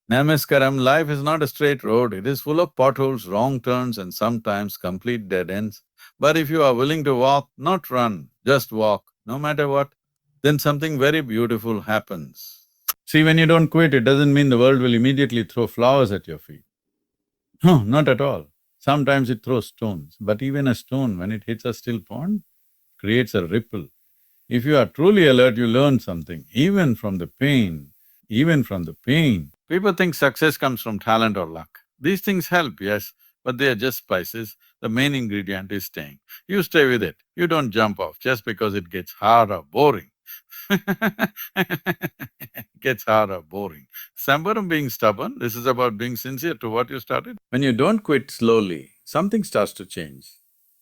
Namaskaram, life is not a straight road, it is full of potholes, wrong turns and sometimes complete dead ends. But if you are willing to walk, not run, just walk, no matter what, then something very beautiful happens. See, when you don't quit, it doesn't mean the world will immediately throw flowers at your feet. No, not at all. Sometimes it throws stones, but even a stone, when it hits a still pond, creates a ripple. If you are truly alert, you learn something, even from the pain, even from the pain. People think success comes from talent or luck. These things help, yes, but they are just spices. The main ingredient is staying. You stay with it. You don't jump off just because it gets hard or boring. Gets hard or boring. Sambaram being stubborn, this is about being sincere to what you started. When you don't quit slowly, something starts to change.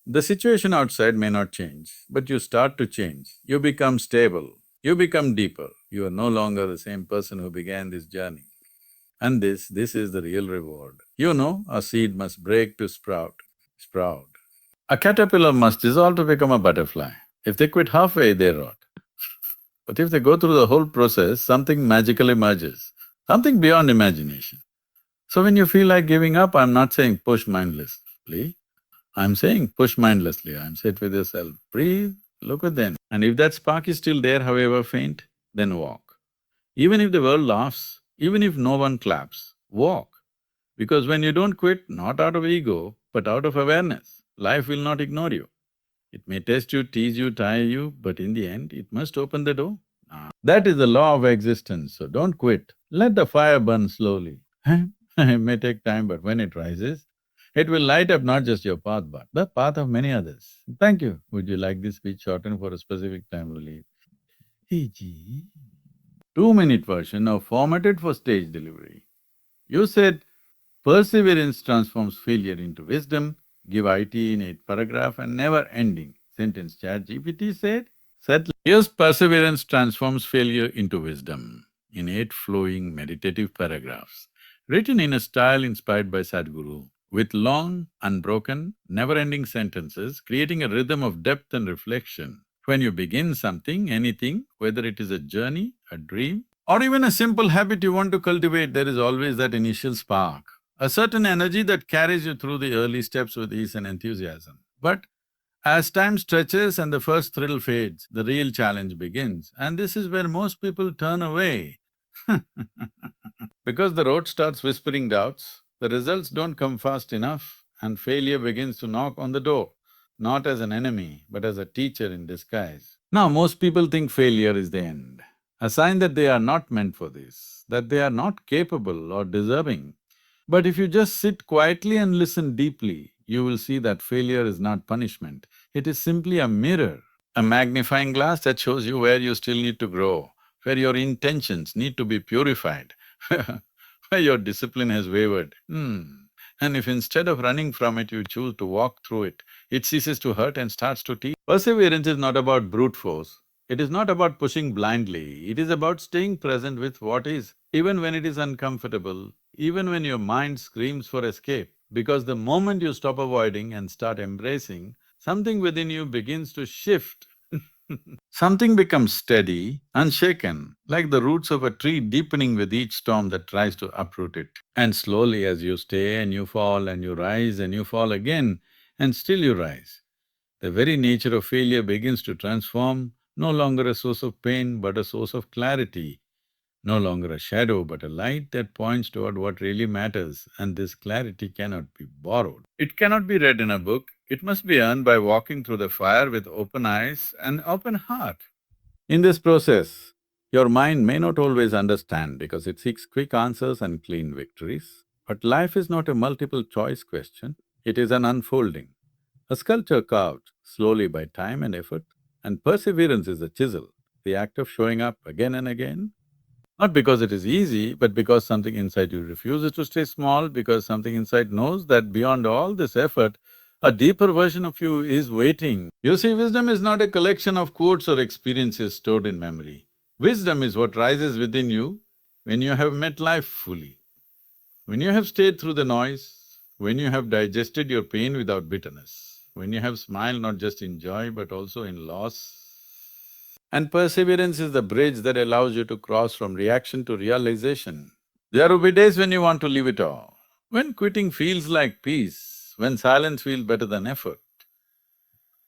The situation outside may not change, but you start to change. You become stable, you become deeper. You are no longer the same person who began this journey. And this is the real reward. You know, a seed must break to sprout. A caterpillar must dissolve to become a butterfly. If they quit halfway, they rot. But if they go through the whole process, something magical emerges, something beyond imagination. So when you feel like giving up, I'm not saying push mindlessly, I'm saying push mindlessly, I'm sit with yourself, breathe, look within. And if that spark is still there, however faint, then walk. Even if the world laughs, even if no one claps, walk. Because when you don't quit, not out of ego, but out of awareness, life will not ignore you. It may test you, tease you, tire you, but in the end, it must open the door. That is the law of existence, so don't quit. Let the fire burn slowly. It may take time, but when it rises, it will light up not just your path, but the path of many others. Thank you. Would you like this speech shortened for a specific time relief?Iji. 2-minute version of formatted for stage delivery. You said, perseverance transforms failure into wisdom, give IT in 8 paragraph and never ending sentence. ChatGPT said, settle. Yes, perseverance transforms failure into wisdom in 8 flowing meditative paragraphs, written in a style inspired by Sadhguru, with long, unbroken, never-ending sentences, creating a rhythm of depth and reflection. When you begin something, anything, whether it is a journey, a dream, or even a simple habit you want to cultivate, there is always that initial spark, a certain energy that carries you through the early steps with ease and enthusiasm. But as time stretches and the first thrill fades, the real challenge begins, and this is where most people turn away. Because the road starts whispering doubts, the results don't come fast enough, and failure begins to knock on the door, not as an enemy, but as a teacher in disguise. Now, most people think failure is the end, a sign that they are not meant for this, that they are not capable or deserving. But if you just sit quietly and listen deeply, you will see that failure is not punishment, it is simply a mirror, a magnifying glass that shows you where you still need to grow, where your intentions need to be purified, where your discipline has wavered. And if instead of running from it, you choose to walk through it, it ceases to hurt and starts to teach. Perseverance is not about brute force, it is not about pushing blindly, it is about staying present with what is, even when it is uncomfortable, even when your mind screams for escape. Because the moment you stop avoiding and start embracing, something within you begins to shift. Something becomes steady, unshaken, like the roots of a tree deepening with each storm that tries to uproot it. And slowly as you stay and you fall and you rise and you fall again, and still you rise, the very nature of failure begins to transform, no longer a source of pain but a source of clarity, no longer a shadow but a light that points toward what really matters, and this clarity cannot be borrowed. It cannot be read in a book, it must be earned by walking through the fire with open eyes and open heart. In this process, your mind may not always understand because it seeks quick answers and clean victories. But life is not a multiple choice question, it is an unfolding, a sculpture carved slowly by time and effort, and perseverance is a chisel, the act of showing up again and again, not because it is easy, but because something inside you refuses to stay small, because something inside knows that beyond all this effort, a deeper version of you is waiting. You see, wisdom is not a collection of quotes or experiences stored in memory. Wisdom is what rises within you when you have met life fully, when you have stayed through the noise, when you have digested your pain without bitterness, when you have smiled not just in joy but also in loss. And perseverance is the bridge that allows you to cross from reaction to realization. There will be days when you want to leave it all, when quitting feels like peace, when silence feels better than effort.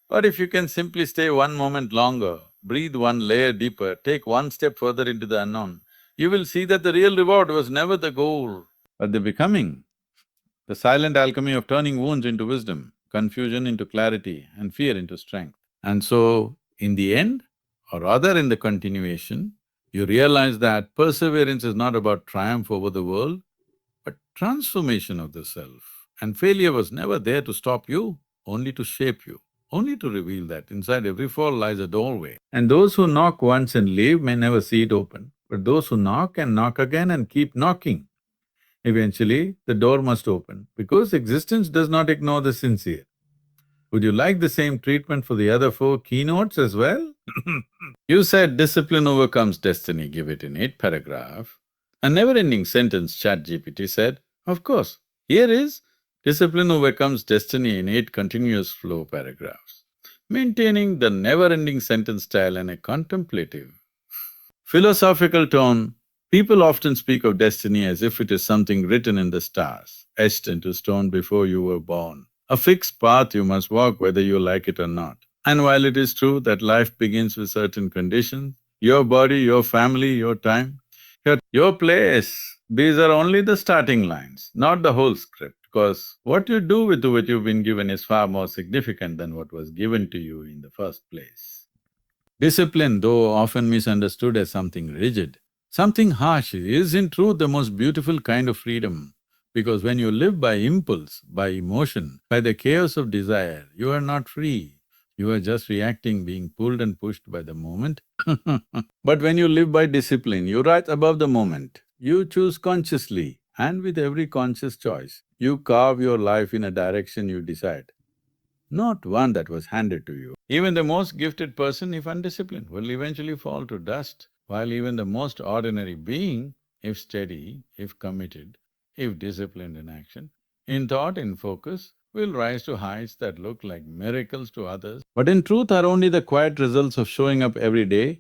Or if you can simply stay one moment longer, breathe one layer deeper, take one step further into the unknown, you will see that the real reward was never the goal, but the becoming. The silent alchemy of turning wounds into wisdom, confusion into clarity, and fear into strength. And so, in the end, or rather in the continuation, you realize that perseverance is not about triumph over the world, but transformation of the self. And failure was never there to stop you, only to shape you, only to reveal that inside every fall lies a doorway. And those who knock once and leave may never see it open, but those who knock and knock again and keep knocking, eventually the door must open, because existence does not ignore the sincere. Would you like the same treatment for the other four keynotes as well? You said discipline overcomes destiny, give it in 8 paragraphs. A never-ending sentence, ChatGPT said, of course, here is discipline overcomes destiny in 8 continuous flow paragraphs, maintaining the never-ending sentence style in a contemplative, philosophical tone. People often speak of destiny as if it is something written in the stars, etched into stone before you were born, a fixed path you must walk whether you like it or not. And while it is true that life begins with certain conditions, your body, your family, your time, your place, these are only the starting lines, not the whole script, because what you do with what you've been given is far more significant than what was given to you in the first place. Discipline, though often misunderstood as something rigid, something harsh, is in truth the most beautiful kind of freedom. Because when you live by impulse, by emotion, by the chaos of desire, you are not free. You are just reacting, being pulled and pushed by the moment. But when you live by discipline, you rise above the moment. You choose consciously, and with every conscious choice, you carve your life in a direction you decide, not one that was handed to you. Even the most gifted person, if undisciplined, will eventually fall to dust, while even the most ordinary being, if steady, if committed, if disciplined in action, in thought, in focus, will rise to heights that look like miracles to others, but in truth are only the quiet results of showing up every day,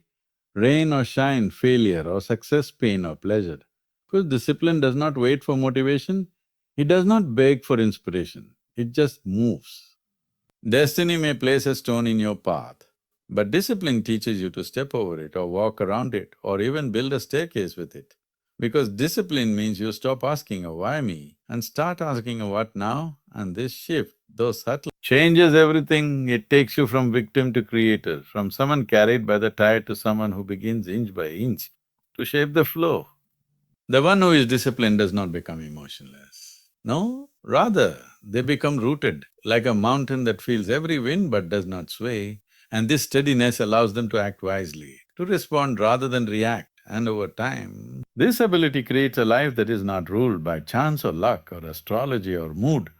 rain or shine, failure or success, pain or pleasure. Because discipline does not wait for motivation, it does not beg for inspiration, it just moves. Destiny may place a stone in your path, but discipline teaches you to step over it or walk around it or even build a staircase with it. Because discipline means you stop asking a why me and start asking a what now, and this shift, though subtle, changes everything. It takes you from victim to creator, from someone carried by the tide to someone who begins inch by inch to shape the flow. The one who is disciplined does not become emotionless. No, rather, they become rooted, like a mountain that feels every wind but does not sway. And this steadiness allows them to act wisely, to respond rather than react. And over time, this ability creates a life that is not ruled by chance or luck or astrology or mood,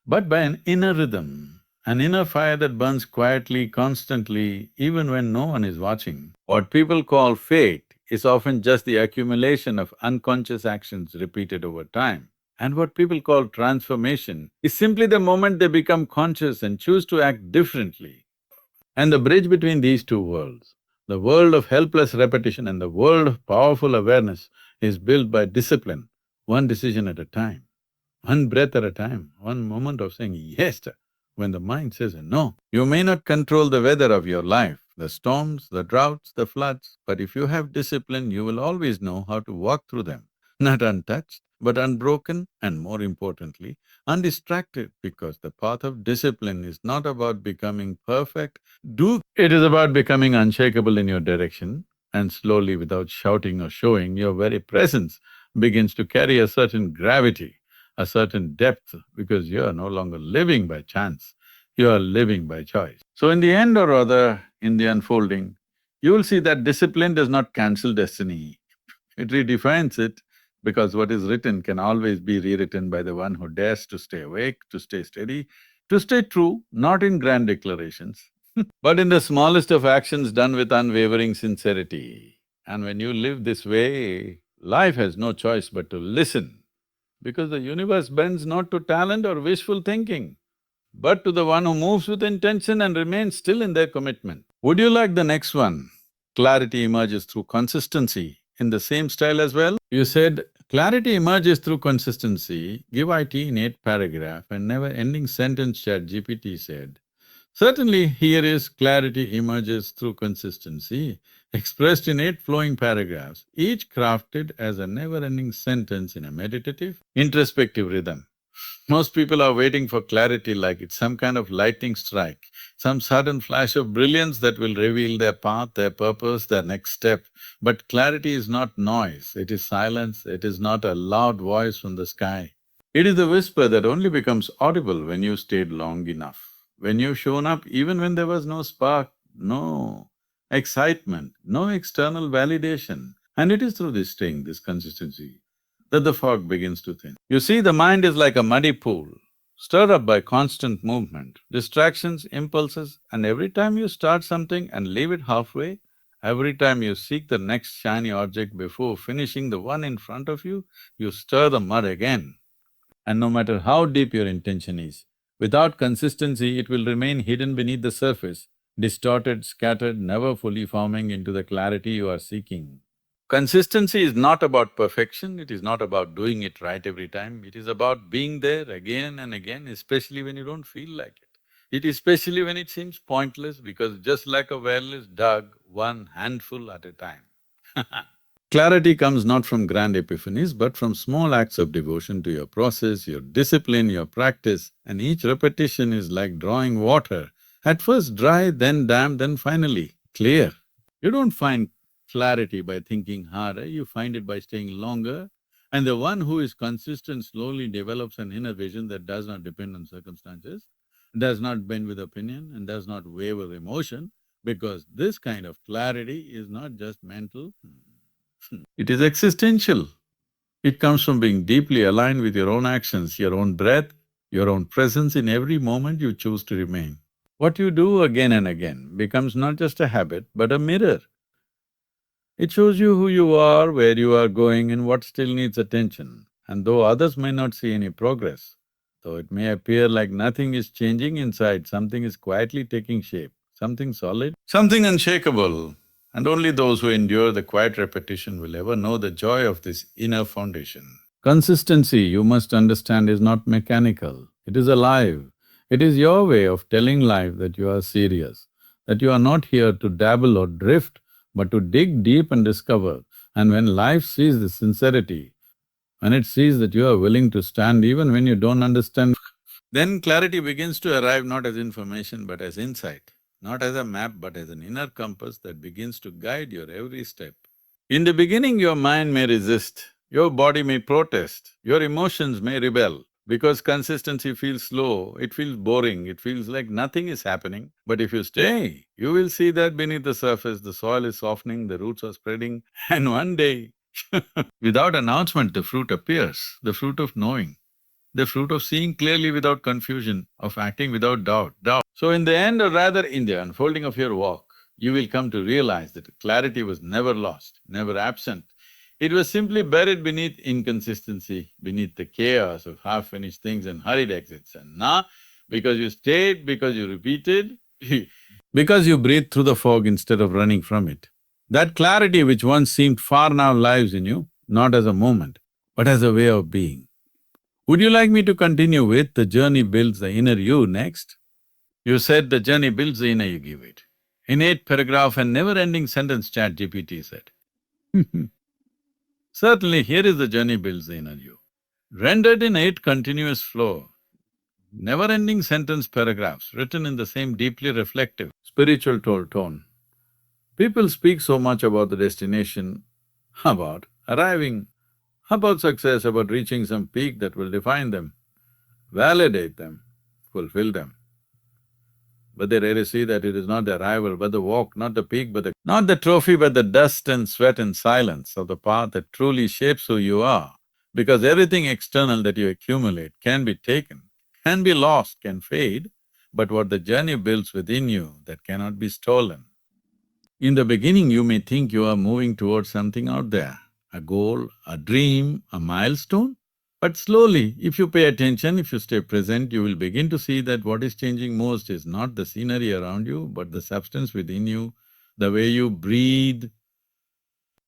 but by an inner rhythm, an inner fire that burns quietly, constantly, even when no one is watching. What people call fate is often just the accumulation of unconscious actions repeated over time. And what people call transformation is simply the moment they become conscious and choose to act differently. And the bridge between these two worlds, the world of helpless repetition and the world of powerful awareness, is built by discipline, one decision at a time, one breath at a time, one moment of saying yes when the mind says no. You may not control the weather of your life, the storms, the droughts, the floods, but if you have discipline, you will always know how to walk through them, not untouched, but unbroken and more importantly, undistracted, because the path of discipline is not about becoming perfect, it is about becoming unshakable in your direction, and slowly, without shouting or showing, your very presence begins to carry a certain gravity, a certain depth, because you are no longer living by chance, you are living by choice. So in the end, or rather in the unfolding, you will see that discipline does not cancel destiny, it redefines it, because what is written can always be rewritten by the one who dares to stay awake, to stay steady, to stay true, not in grand declarations, but in the smallest of actions done with unwavering sincerity. And when you live this way, life has no choice but to listen, because the universe bends not to talent or wishful thinking, but to the one who moves with intention and remains still in their commitment. Would you like the next one? Clarity emerges through consistency in the same style as well. You said, Clarity emerges through consistency. Give IT in 8 paragraph and never-ending sentence, ChatGPT said. Certainly, here is clarity emerges through consistency, expressed in 8 flowing paragraphs, each crafted as a never-ending sentence in a meditative, introspective rhythm. Most people are waiting for clarity like it's some kind of lightning strike, some sudden flash of brilliance that will reveal their path, their purpose, their next step. But clarity is not noise, it is silence, it is not a loud voice from the sky. It is the whisper that only becomes audible when you stayed long enough, when you've shown up even when there was no spark, no excitement, no external validation. And it is through this staying, this consistency, that the fog begins to thin. You see, the mind is like a muddy pool, stirred up by constant movement, distractions, impulses, and every time you start something and leave it halfway, every time you seek the next shiny object before finishing the one in front of you stir the mud again. And no matter how deep your intention is, without consistency, it will remain hidden beneath the surface, distorted, scattered, never fully forming into the clarity you are seeking. Consistency is not about perfection, it is not about doing it right every time, it is about being there again and again, especially when you don't feel like it. It is especially when it seems pointless because just like a well is dug one handful at a time. Clarity comes not from grand epiphanies, but from small acts of devotion to your process, your discipline, your practice, and each repetition is like drawing water. At first dry, then damp, then finally clear. You don't find clarity by thinking harder, you find it by staying longer. And the one who is consistent slowly develops an inner vision that does not depend on circumstances, does not bend with opinion, and does not waver emotion, because this kind of clarity is not just mental, it is existential. It comes from being deeply aligned with your own actions, your own breath, your own presence in every moment you choose to remain. What you do again and again becomes not just a habit, but a mirror. It shows you who you are, where you are going, and what still needs attention. And though others may not see any progress, though it may appear like nothing is changing inside, something is quietly taking shape, something solid, something unshakable. And only those who endure the quiet repetition will ever know the joy of this inner foundation. Consistency, you must understand, is not mechanical, it is alive. It is your way of telling life that you are serious, that you are not here to dabble or drift, but to dig deep and discover. And when life sees the sincerity, when it sees that you are willing to stand even when you don't understand, then clarity begins to arrive not as information but as insight, not as a map but as an inner compass that begins to guide your every step. In the beginning, your mind may resist, your body may protest, your emotions may rebel. Because consistency feels slow, it feels boring, it feels like nothing is happening. But if you stay, you will see that beneath the surface, the soil is softening, the roots are spreading, and one day, without announcement, the fruit appears, the fruit of knowing, the fruit of seeing clearly without confusion, of acting without doubt. So in the end, or rather in the unfolding of your walk, you will come to realize that clarity was never lost, never absent. It was simply buried beneath inconsistency, beneath the chaos of half-finished things and hurried exits. And now, because you stayed, because you repeated, because you breathed through the fog instead of running from it, that clarity which once seemed far now lives in you, not as a moment, but as a way of being. Would you like me to continue with the journey builds the inner you next? You said the journey builds the inner you give it. In 8 paragraph and never-ending sentence, ChatGPT said. Certainly, here is the journey builds the inner you. Rendered in 8 continuous flow, never-ending sentence paragraphs written in the same deeply reflective, spiritual tone. People speak so much about the destination, about arriving, about success, about reaching some peak that will define them, validate them, fulfill them. But they rarely see that it is not the arrival, but the walk, not the peak, not the trophy, but the dust and sweat and silence of the path that truly shapes who you are. Because everything external that you accumulate can be taken, can be lost, can fade, but what the journey builds within you, that cannot be stolen. In the beginning, you may think you are moving towards something out there, a goal, a dream, a milestone. But slowly, if you pay attention, if you stay present, you will begin to see that what is changing most is not the scenery around you, but the substance within you, the way you breathe,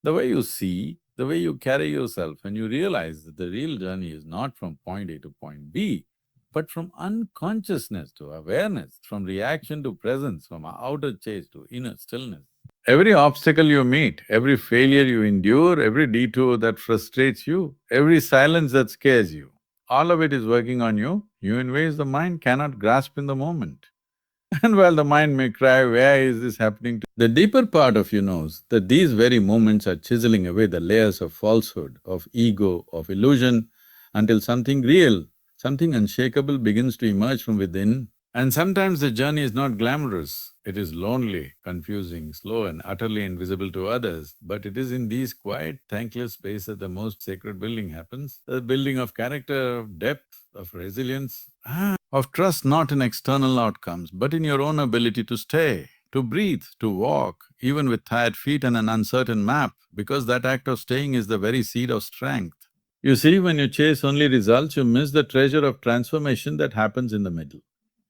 the way you see, the way you carry yourself, and you realize that the real journey is not from point A to point B, but from unconsciousness to awareness, from reaction to presence, from outer chase to inner stillness. Every obstacle you meet, every failure you endure, every detour that frustrates you, every silence that scares you, all of it is working on you in ways the mind cannot grasp in the moment. And while the mind may cry, why is this happening to… The deeper part of you knows that these very moments are chiseling away the layers of falsehood, of ego, of illusion, until something real, something unshakable begins to emerge from within. And sometimes the journey is not glamorous, it is lonely, confusing, slow and utterly invisible to others. But it is in these quiet, thankless spaces that the most sacred building happens. The building of character, of depth, of resilience, of trust not in external outcomes, but in your own ability to stay, to breathe, to walk, even with tired feet and an uncertain map, because that act of staying is the very seed of strength. You see, when you chase only results, you miss the treasure of transformation that happens in the middle.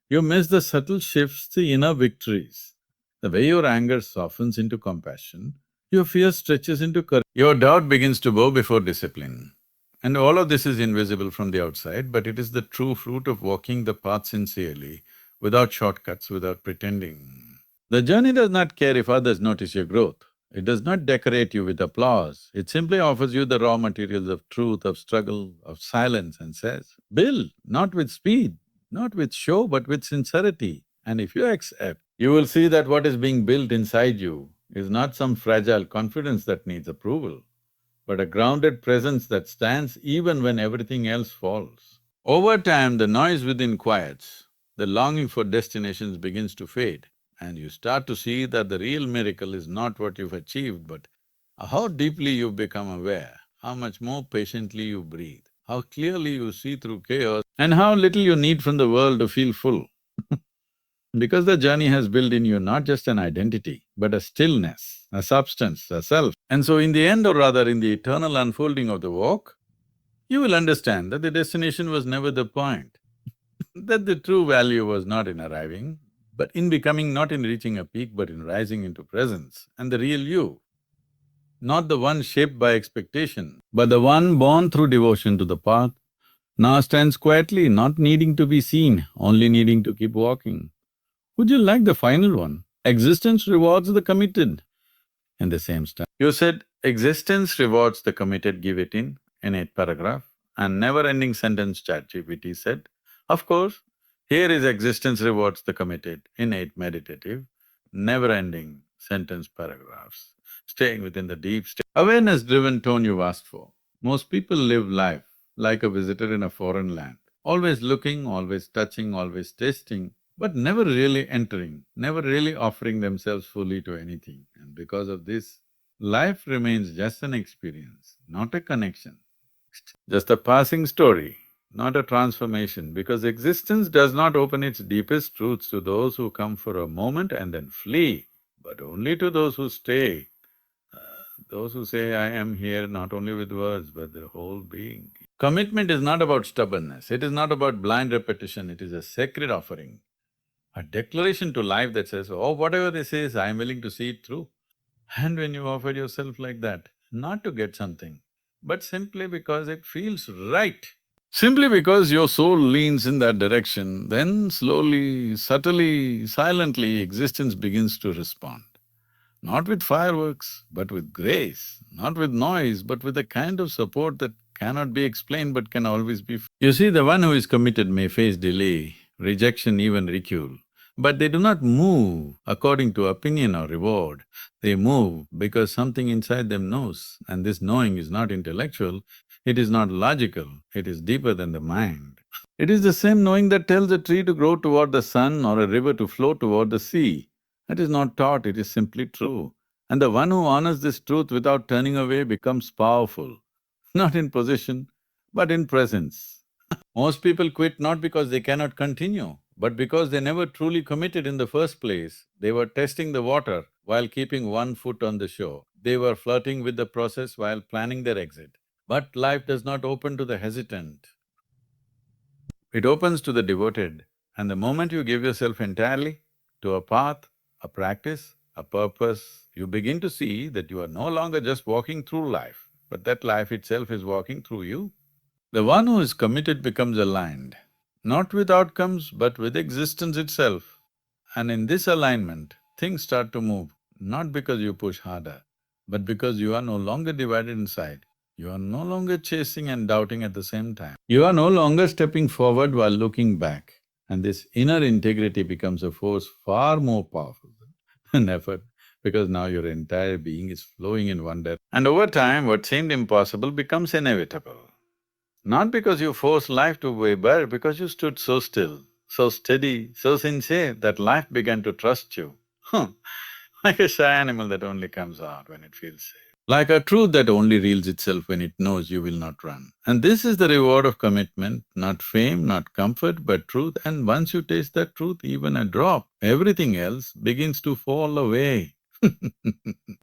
You miss the subtle shifts, the inner victories. The way your anger softens into compassion, your fear stretches into courage, your doubt begins to bow before discipline. And all of this is invisible from the outside, but it is the true fruit of walking the path sincerely, without shortcuts, without pretending. The journey does not care if others notice your growth. It does not decorate you with applause. It simply offers you the raw materials of truth, of struggle, of silence and says, build, not with speed, not with show, but with sincerity. And if you accept, you will see that what is being built inside you is not some fragile confidence that needs approval, but a grounded presence that stands even when everything else falls. Over time, the noise within quiets, the longing for destinations begins to fade, and you start to see that the real miracle is not what you've achieved, but how deeply you've become aware, how much more patiently you breathe, how clearly you see through chaos, and how little you need from the world to feel full. Because the journey has built in you not just an identity, but a stillness, a substance, a self. And so in the end, or rather in the eternal unfolding of the walk, you will understand that the destination was never the point, that the true value was not in arriving, but in becoming, not in reaching a peak, but in rising into presence. And the real you, not the one shaped by expectation, but the one born through devotion to the path, now stands quietly, not needing to be seen, only needing to keep walking. Would you like the final one? Existence rewards the committed. In the same style. You said, existence rewards the committed, give it in 8 paragraph, and never-ending sentence ChatGPT said, of course, here is existence rewards the committed in 8 meditative, never-ending sentence paragraphs, staying within the deep awareness-driven tone you've asked for. Most people live life like a visitor in a foreign land, always looking, always touching, always tasting, but never really entering, never really offering themselves fully to anything. And because of this, life remains just an experience, not a connection, just a passing story, not a transformation, because existence does not open its deepest truths to those who come for a moment and then flee, but only to those who stay, those who say, I am here not only with words, but the whole being. Commitment is not about stubbornness, it is not about blind repetition, it is a sacred offering, a declaration to life that says, oh, whatever this is, I am willing to see it through. And when you offer yourself like that, not to get something, but simply because it feels right, simply because your soul leans in that direction, then slowly, subtly, silently, existence begins to respond. Not with fireworks, but with grace, not with noise, but with a kind of support that cannot be explained but can always be… You see, the one who is committed may face delay, rejection, even ridicule, but they do not move according to opinion or reward. They move because something inside them knows, and this knowing is not intellectual, it is not logical, it is deeper than the mind. It is the same knowing that tells a tree to grow toward the sun or a river to flow toward the sea. It is not taught, it is simply true. And the one who honors this truth without turning away becomes powerful, not in position, but in presence. Most people quit not because they cannot continue, but because they never truly committed in the first place. They were testing the water while keeping one foot on the shore. They were flirting with the process while planning their exit. But life does not open to the hesitant, it opens to the devoted. And the moment you give yourself entirely to a path, a practice, a purpose, you begin to see that you are no longer just walking through life. but that life itself is walking through you. The one who is committed becomes aligned, not with outcomes but with existence itself. And in this alignment, things start to move, not because you push harder, but because you are no longer divided inside. You are no longer chasing and doubting at the same time. You are no longer stepping forward while looking back. And this inner integrity becomes a force far more powerful than effort, because now your entire being is flowing in one direction. And over time, what seemed impossible becomes inevitable. Not because you forced life to be, but because you stood so still, so steady, so sincere that life began to trust you. Like a shy animal that only comes out when it feels safe. Like a truth that only reveals itself when it knows you will not run. And this is the reward of commitment, not fame, not comfort, but truth. And once you taste that truth, even a drop, everything else begins to fall away.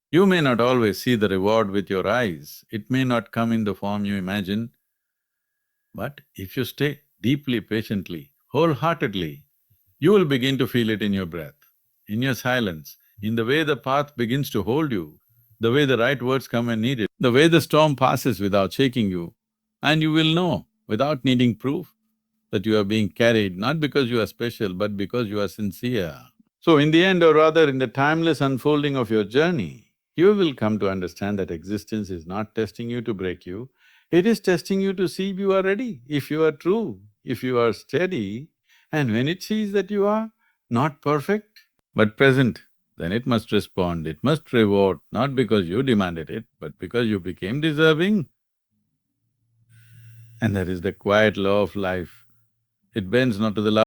You may not always see the reward with your eyes, it may not come in the form you imagine, but if you stay deeply, patiently, wholeheartedly, you will begin to feel it in your breath, in your silence, in the way the path begins to hold you, the way the right words come when needed, the way the storm passes without shaking you, and you will know, without needing proof, that you are being carried not because you are special, but because you are sincere. So in the end, or rather in the timeless unfolding of your journey, you will come to understand that existence is not testing you to break you, it is testing you to see if you are ready, if you are true, if you are steady, and when it sees that you are not perfect, but present, then it must respond, it must reward, not because you demanded it, but because you became deserving. And that is the quiet law of life. It bends not to the